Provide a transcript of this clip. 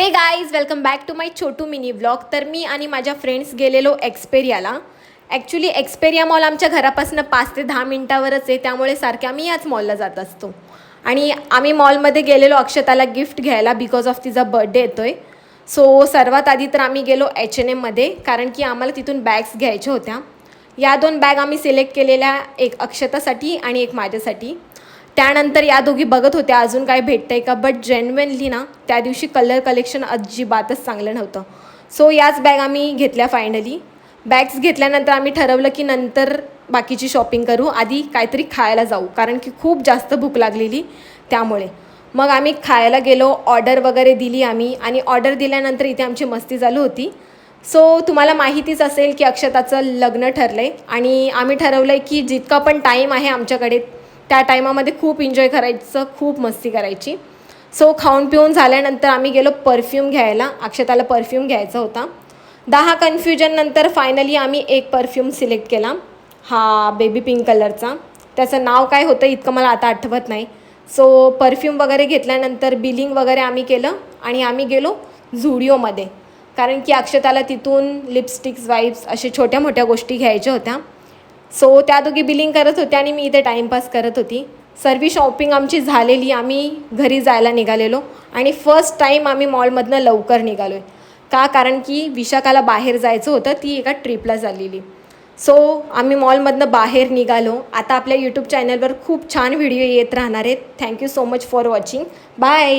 हे guys, welcome back to my छोटू mini vlog. तर मी आणि माझ्या फ्रेंड्स गेलेलो एक्सपेरियाला. ॲक्च्युली एक्सपेरिया मॉल आमच्या घरापासून 5 ते 10 मिनटावरच आहे, त्यामुळे सारख्या आम्ही याच मॉलला जात असतो. आणि आम्ही मॉलमध्ये गेलेलो अक्षताला गिफ्ट घ्यायला, बिकॉज ऑफ तिचा बर्थडे येतो आहे. सो सर्वात आधी तर आम्ही गेलो H&Mमध्ये, कारण की आम्हाला तिथून बॅग्स घ्यायच्या होत्या. या 2 बॅग आम्ही सिलेक्ट केलेल्या, एक अक्षतासाठी आणि एक माझ्यासाठी. त्यानंतर या दोघी बघत होत्या अजून काय भेटतं आहे का, बट जेन्युइनली ना त्या दिवशी कलर कलेक्शन अजिबातच चांगलं नव्हतं. सो याच बॅग आम्ही घेतल्या फायनली. बॅग्स घेतल्यानंतर आम्ही ठरवलं की नंतर बाकीची शॉपिंग करू, आधी काहीतरी खायला जाऊ, कारण की खूप जास्त भूक लागलेली. त्यामुळे मग आम्ही खायला गेलो, ऑर्डर वगैरे दिली आम्ही. आणि ऑर्डर दिल्यानंतर इथे आमची मस्ती चालू होती. सो तुम्हाला माहितीच असेल की अक्षताचं लग्न ठरलं आहे आणि आम्ही ठरवलं आहे की जितका पण टाईम आहे आमच्याकडे त्या टायमामध्ये खूप एन्जॉय करायचं, खूप मस्ती करायची. सो खाऊन पिऊन झाल्यानंतर आम्ही गेलो परफ्यूम घ्यायला. अक्षताला परफ्यूम घ्यायचा होता. 10 कन्फ्युजननंतर फायनली आम्ही एक परफ्यूम सिलेक्ट केला, हा बेबी पिंक कलरचा. त्याचं नाव काय होतं इतकं मला आता आठवत नाही. सो परफ्यूम वगैरे घेतल्यानंतर बिलिंग वगैरे आम्ही केलं आणि आम्ही गेलो झुडिओमध्ये, कारण की अक्षताला तिथून लिपस्टिक्स, वाईप्स अशा छोट्या मोठ्या गोष्टी घ्यायच्या होत्या. सो त्या दोघी बिलिंग करत होत्या आणि मी इथे टाईमपास करत होती. सर्व शॉपिंग आमची झालेली, आम्ही घरी जायला निघालेलो. आणि फर्स्ट टाईम आम्ही मॉलमधनं लवकर निघालो आहे. का, कारण की विशाखाला बाहेर जायचं होतं, ती एका ट्रिपला चाललेली. सो आम्ही मॉलमधनं बाहेर निघालो. आता आपल्या यूट्यूब चॅनलवर खूप छान व्हिडिओ येत राहणार आहेत. Thank you so much for watching. Bye.